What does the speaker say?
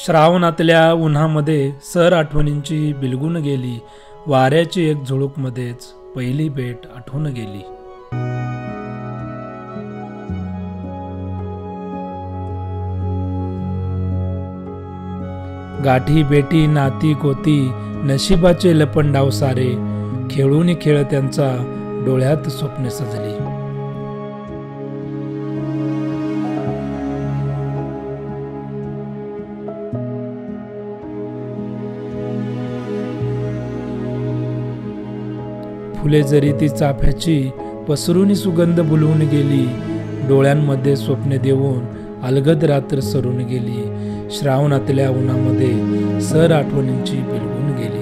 श्रावणातल्या उन्हामध्ये सर आठवणींची बिलगून गेली. वाऱ्याची एक झुळूकमध्येच पहिली भेट आठवून गेली. गाठी बेटी नाती गोती नशिबाचे लपंडाव सारे, खेळून खेळ त्यांचा डोळ्यात स्वप्ने सजली. फुले जरी ती चाफ्याची पसरून सुगंध बुलवून गेली. डोळ्यांमध्ये स्वप्ने देऊन अलगद रात्र सरून गेली. श्रावणातल्या उन्हामध्ये सर आठवणींची बिलगून गेली.